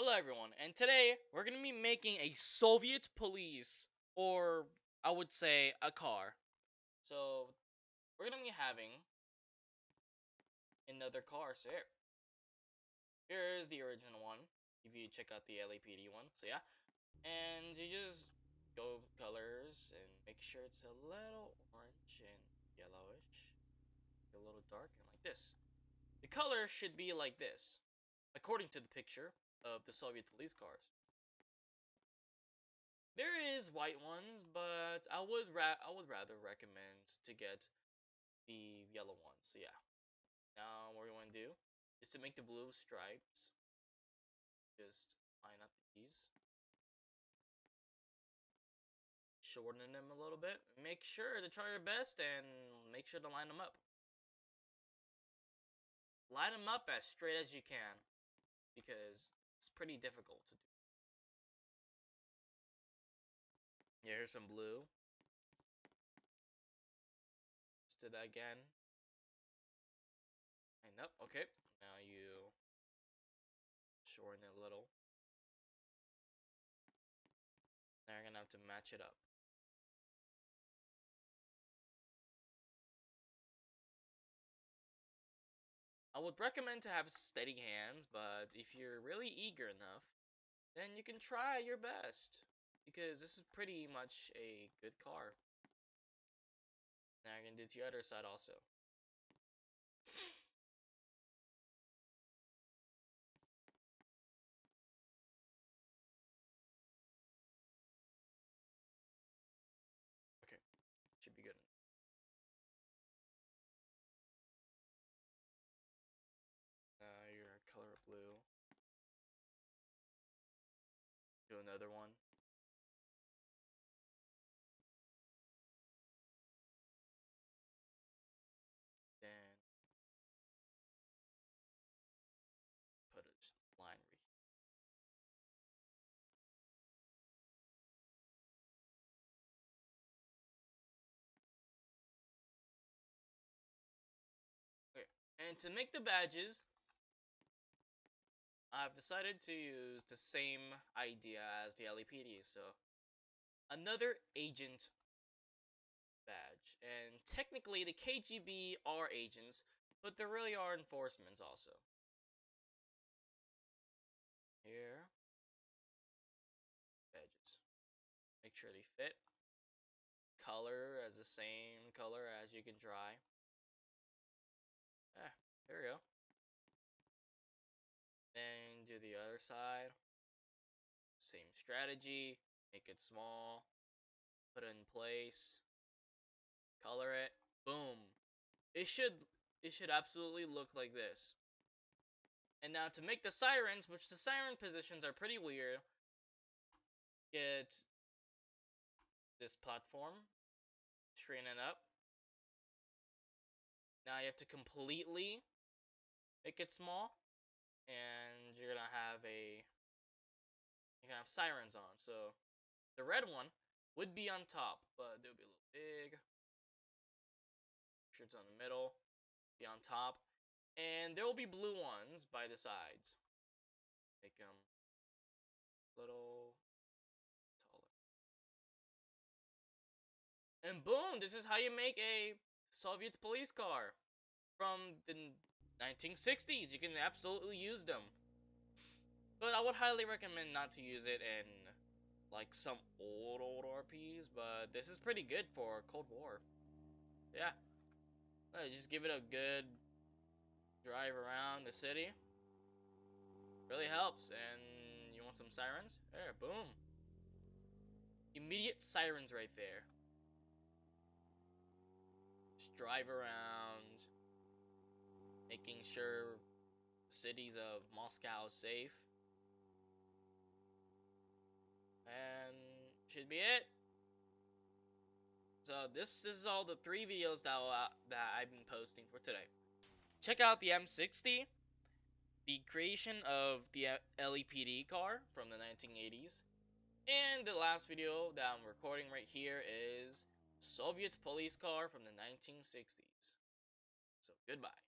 Hello everyone, and today we're gonna be making a Soviet police, or I would say a car. So we're gonna be having another car. So here's the original one. If you check out the LAPD one, so yeah, and you just go colors and make sure it's a little orange and yellowish, a little dark, and like this. The color should be like this, according to the picture of the Soviet police cars. There is white ones, but I would rather recommend to get the yellow ones. So yeah. Now what we want to do is to make the blue stripes. Just line up these, shorten them a little bit. Make sure to try your best and make sure to line them up. Line them up as straight as you can because it's pretty difficult to do. Yeah, here's some blue. Just do that again. Line up. Okay. Now you shorten it a little. Now you're gonna have to match it up. I would recommend to have steady hands, but if you're really eager enough, then you can try your best. Because this is pretty much a good car. Now you're gonna do to the other side also. Okay, should be good. Now your color blue. Do another one. Then put a line right here. Okay, and to make the badges, I've decided to use the same idea as the LAPD. So another agent badge. And technically, the KGB are agents, but there really are enforcements also. Here, badges. Make sure they fit. Color as the same color as you can try. Yeah, there we go. Then do the other side. Same strategy. Make it small. Put it in place. Color it. Boom. It should absolutely look like this. And now to make the sirens, which the siren positions are pretty weird, get this platform, straighten it up. Now you have to completely make it small, and you're gonna have sirens on. So the red one would be on top, but they'll be a little big. Sure, it's on the middle, be on top, and there will be blue ones by the sides. Make them a little taller. And boom, this is how you make a Soviet police car from the 1960s. You can absolutely use them. But I would highly recommend not to use it in like some old RPs, but this is pretty good for Cold War. Yeah. Just give it a good drive around the city. Really helps. And you want some sirens? There, boom. Immediate sirens right there. Just drive around, making sure the cities of Moscow is safe. And should be it. So this is all the 3 videos that I've been posting for today. Check out the M60, the creation of the LAPD car from the 1980s, and the last video that I'm recording right here is Soviet police car from the 1960s. So goodbye.